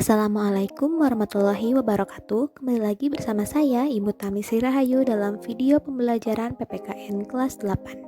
Assalamualaikum warahmatullahi wabarakatuh. Kembali lagi bersama saya Ibu Tami Sri Rahayu dalam video pembelajaran PPKN kelas 8.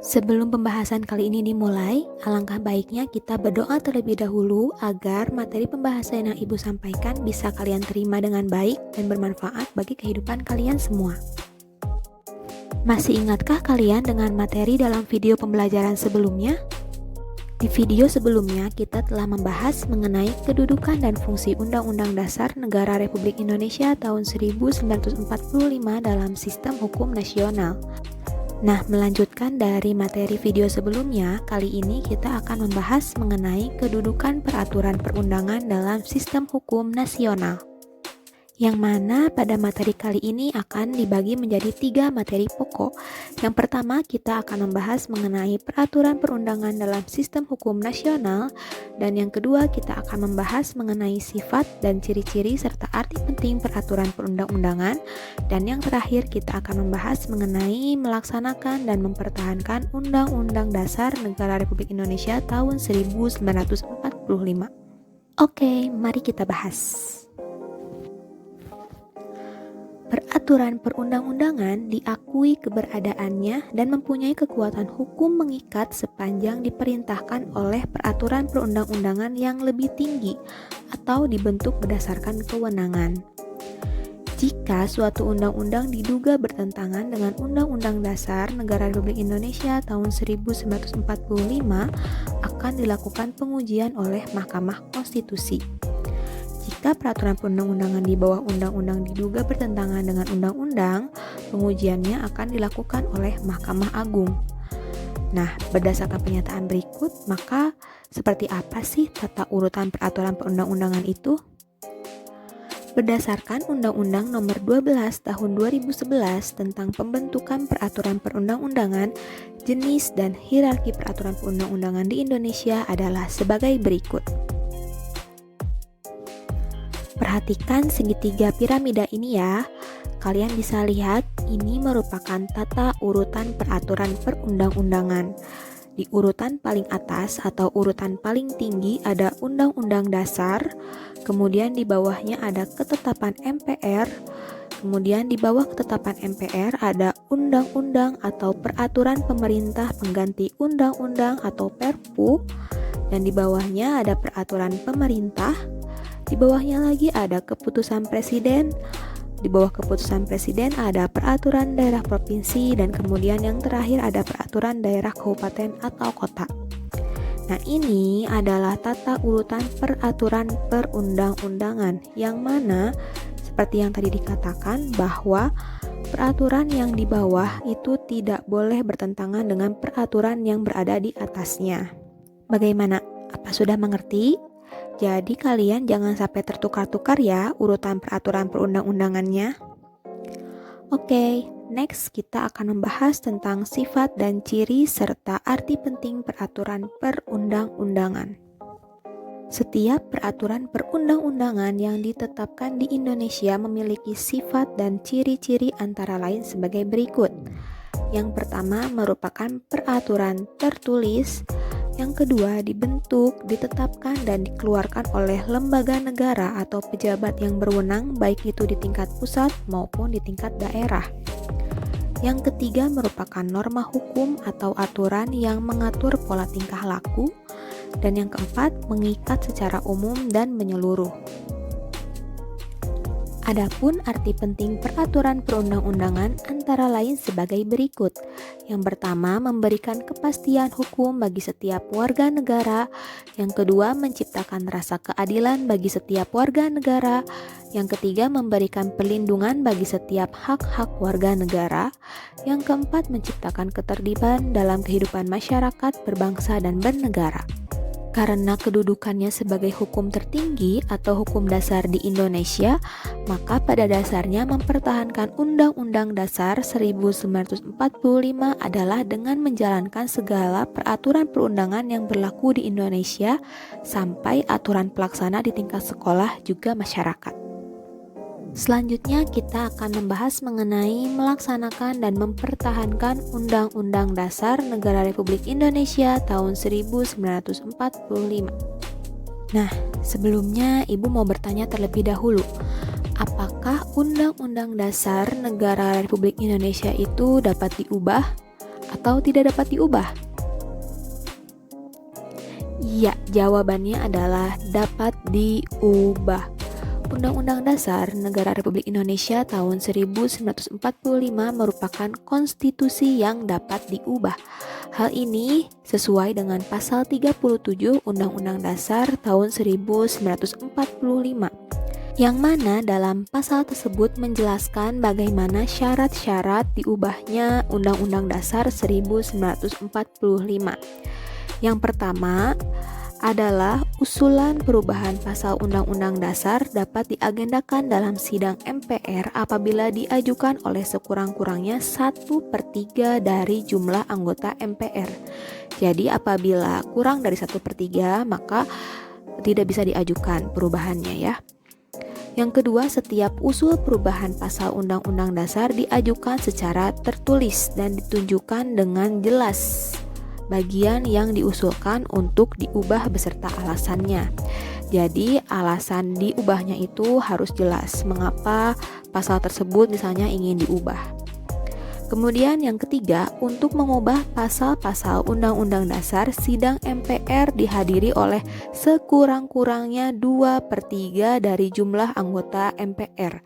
Sebelum pembahasan kali ini dimulai, alangkah baiknya kita berdoa terlebih dahulu agar materi pembahasan yang Ibu sampaikan bisa kalian terima dengan baik dan bermanfaat bagi kehidupan kalian semua. Masih ingatkah kalian dengan materi dalam video pembelajaran sebelumnya? Di video sebelumnya, kita telah membahas mengenai kedudukan dan fungsi Undang-Undang Dasar Negara Republik Indonesia tahun 1945 dalam sistem hukum nasional. Nah, melanjutkan dari materi video sebelumnya, kali ini kita akan membahas mengenai kedudukan peraturan perundangan dalam sistem hukum nasional. Yang mana pada materi kali ini akan dibagi menjadi 3 materi pokok. Yang pertama, kita akan membahas mengenai peraturan perundangan dalam sistem hukum nasional, dan yang kedua, kita akan membahas mengenai sifat dan ciri-ciri serta arti penting peraturan perundang-undangan, dan yang terakhir kita akan membahas mengenai melaksanakan dan mempertahankan Undang-Undang Dasar Negara Republik Indonesia tahun 1945. Oke, mari kita bahas. Peraturan perundang-undangan diakui keberadaannya dan mempunyai kekuatan hukum mengikat sepanjang diperintahkan oleh peraturan perundang-undangan yang lebih tinggi atau dibentuk berdasarkan kewenangan. Jika suatu undang-undang diduga bertentangan dengan Undang-Undang Dasar Negara Republik Indonesia tahun 1945, akan dilakukan pengujian oleh Mahkamah Konstitusi. Jika peraturan perundang-undangan di bawah undang-undang diduga bertentangan dengan undang-undang, pengujiannya akan dilakukan oleh Mahkamah Agung. Nah, berdasarkan pernyataan berikut, maka seperti apa sih tata urutan peraturan perundang-undangan itu? Berdasarkan Undang-Undang Nomor 12 Tahun 2011 tentang pembentukan peraturan perundang-undangan, jenis dan hierarki peraturan perundang-undangan di Indonesia adalah sebagai berikut. Perhatikan segitiga piramida ini ya. Kalian bisa lihat ini merupakan tata urutan peraturan perundang-undangan. Di urutan paling atas atau urutan paling tinggi ada Undang-Undang Dasar, kemudian di bawahnya ada ketetapan MPR, kemudian di bawah ketetapan MPR ada undang-undang atau peraturan pemerintah pengganti undang-undang atau Perpu, dan di bawahnya ada peraturan pemerintah. Di bawahnya lagi ada keputusan presiden, di bawah keputusan presiden ada peraturan daerah provinsi, dan kemudian yang terakhir ada peraturan daerah kabupaten atau kota. Nah, ini adalah tata urutan peraturan perundang-undangan, yang mana seperti yang tadi dikatakan bahwa peraturan yang di bawah itu tidak boleh bertentangan dengan peraturan yang berada di atasnya. Bagaimana? Apa sudah mengerti? Jadi kalian jangan sampai tertukar-tukar ya urutan peraturan perundang-undangannya. Oke, next kita akan membahas tentang sifat dan ciri serta arti penting peraturan perundang-undangan. Setiap peraturan perundang-undangan yang ditetapkan di Indonesia memiliki sifat dan ciri-ciri antara lain sebagai berikut. Yang pertama merupakan peraturan tertulis. Yang kedua, dibentuk, ditetapkan, dan dikeluarkan oleh lembaga negara atau pejabat yang berwenang, baik itu di tingkat pusat maupun di tingkat daerah. Yang ketiga, merupakan norma hukum atau aturan yang mengatur pola tingkah laku. Dan yang keempat, mengikat secara umum dan menyeluruh. Adapun arti penting peraturan perundang-undangan antara lain sebagai berikut. Yang pertama, memberikan kepastian hukum bagi setiap warga negara. Yang kedua, menciptakan rasa keadilan bagi setiap warga negara. Yang ketiga, memberikan perlindungan bagi setiap hak-hak warga negara. Yang keempat, menciptakan ketertiban dalam kehidupan masyarakat berbangsa dan bernegara. Karena kedudukannya sebagai hukum tertinggi atau hukum dasar di Indonesia, maka pada dasarnya mempertahankan Undang-Undang Dasar 1945 adalah dengan menjalankan segala peraturan perundangan yang berlaku di Indonesia sampai aturan pelaksana di tingkat sekolah juga masyarakat. Selanjutnya kita akan membahas mengenai melaksanakan dan mempertahankan Undang-Undang Dasar Negara Republik Indonesia tahun 1945. Nah, sebelumnya Ibu mau bertanya terlebih dahulu, apakah Undang-Undang Dasar Negara Republik Indonesia itu dapat diubah atau tidak dapat diubah? Iya, jawabannya adalah dapat diubah. Undang-Undang Dasar Negara Republik Indonesia tahun 1945 merupakan konstitusi yang dapat diubah. Hal ini sesuai dengan pasal 37 Undang-Undang Dasar tahun 1945, yang mana dalam pasal tersebut menjelaskan bagaimana syarat-syarat diubahnya Undang-Undang Dasar 1945. Yang pertama adalah usulan perubahan pasal Undang-Undang Dasar dapat diagendakan dalam sidang MPR apabila diajukan oleh sekurang-kurangnya 1/3 dari jumlah anggota MPR. Jadi apabila kurang dari 1/3 maka tidak bisa diajukan perubahannya ya. Yang kedua, setiap usul perubahan pasal Undang-Undang Dasar diajukan secara tertulis dan ditunjukkan dengan jelas bagian yang diusulkan untuk diubah beserta alasannya. Jadi alasan diubahnya itu harus jelas mengapa pasal tersebut misalnya ingin diubah. Kemudian yang ketiga, untuk mengubah pasal-pasal Undang-Undang Dasar, sidang MPR dihadiri oleh sekurang-kurangnya 2/3 dari jumlah anggota MPR.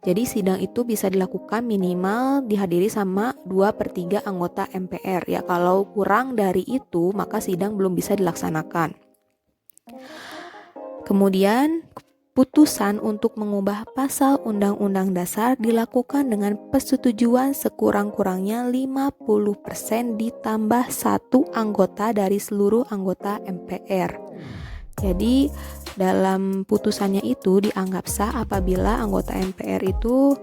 Jadi sidang itu bisa dilakukan minimal dihadiri sama 2/3 anggota MPR ya. Kalau kurang dari itu maka sidang belum bisa dilaksanakan. Kemudian putusan untuk mengubah pasal Undang-Undang Dasar dilakukan dengan persetujuan sekurang-kurangnya 50% ditambah 1 anggota dari seluruh anggota MPR. Jadi dalam putusannya itu dianggap sah apabila anggota MPR itu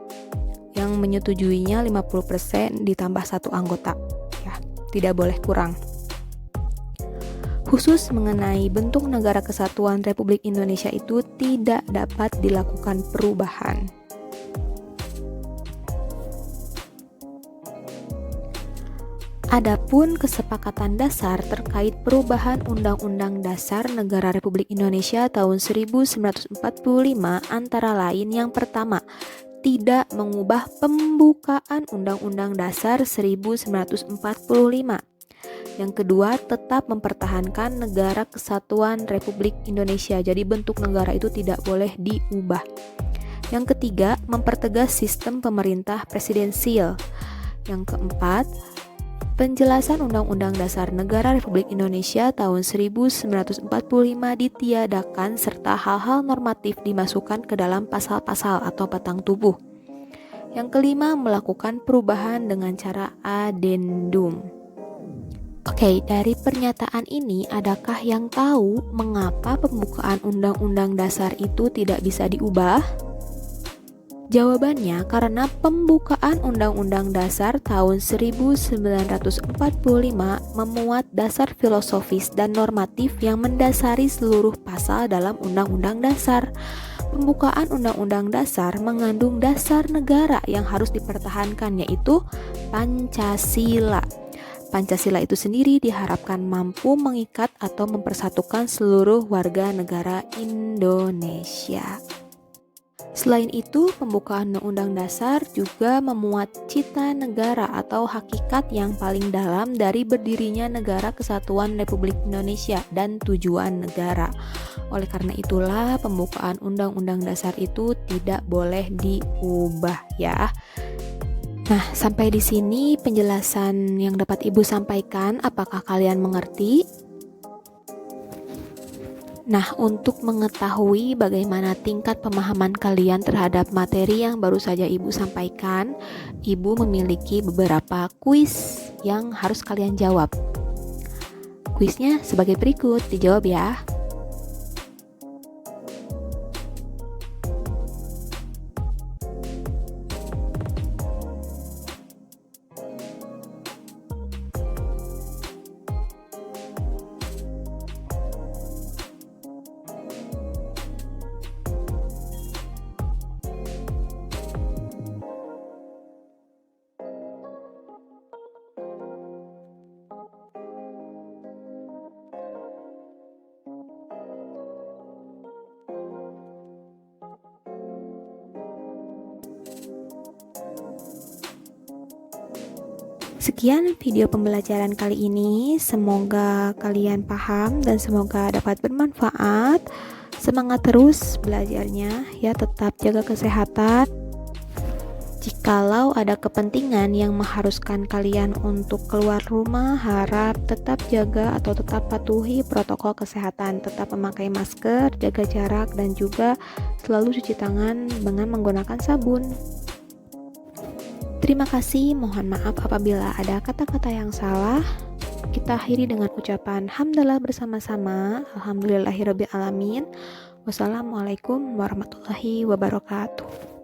yang menyetujuinya 50% ditambah 1 anggota. Ya, tidak boleh kurang. Khusus mengenai bentuk negara kesatuan Republik Indonesia itu tidak dapat dilakukan perubahan. Adapun kesepakatan dasar terkait perubahan Undang-Undang Dasar Negara Republik Indonesia tahun 1945 antara lain yang pertama, tidak mengubah pembukaan Undang-Undang Dasar 1945. Yang kedua, tetap mempertahankan negara kesatuan Republik Indonesia. Jadi bentuk negara itu tidak boleh diubah. Yang ketiga, mempertegas sistem pemerintah presidensial. Yang keempat, penjelasan Undang-Undang Dasar Negara Republik Indonesia tahun 1945 ditiadakan serta hal-hal normatif dimasukkan ke dalam pasal-pasal atau batang tubuh. Yang kelima, melakukan perubahan dengan cara adendum. Oke, dari pernyataan ini adakah yang tahu mengapa pembukaan Undang-Undang Dasar itu tidak bisa diubah? Jawabannya karena pembukaan Undang-Undang Dasar tahun 1945 memuat dasar filosofis dan normatif yang mendasari seluruh pasal dalam Undang-Undang Dasar. Pembukaan Undang-Undang Dasar mengandung dasar negara yang harus dipertahankan, yaitu Pancasila. Pancasila itu sendiri diharapkan mampu mengikat atau mempersatukan seluruh warga negara Indonesia. Selain itu, pembukaan Undang-Undang Dasar juga memuat cita negara atau hakikat yang paling dalam dari berdirinya Negara Kesatuan Republik Indonesia dan tujuan negara. Oleh karena itulah, pembukaan Undang-Undang Dasar itu tidak boleh diubah ya. Nah, sampai di sini penjelasan yang dapat Ibu sampaikan. Apakah kalian mengerti? Nah, untuk mengetahui bagaimana tingkat pemahaman kalian terhadap materi yang baru saja Ibu sampaikan, Ibu memiliki beberapa kuis yang harus kalian jawab. Kuisnya sebagai berikut, dijawab ya. Sekian video pembelajaran kali ini, semoga kalian paham dan semoga dapat bermanfaat. Semangat terus belajarnya ya, tetap jaga kesehatan. Jikalau ada kepentingan yang mengharuskan kalian untuk keluar rumah, harap tetap jaga atau tetap patuhi protokol kesehatan, tetap memakai masker, jaga jarak, dan juga selalu cuci tangan dengan menggunakan sabun. Terima kasih, mohon maaf apabila ada kata-kata yang salah. Kita akhiri dengan ucapan hamdalah bersama-sama. Alhamdulillahirabbil alamin. Wassalamualaikum warahmatullahi wabarakatuh.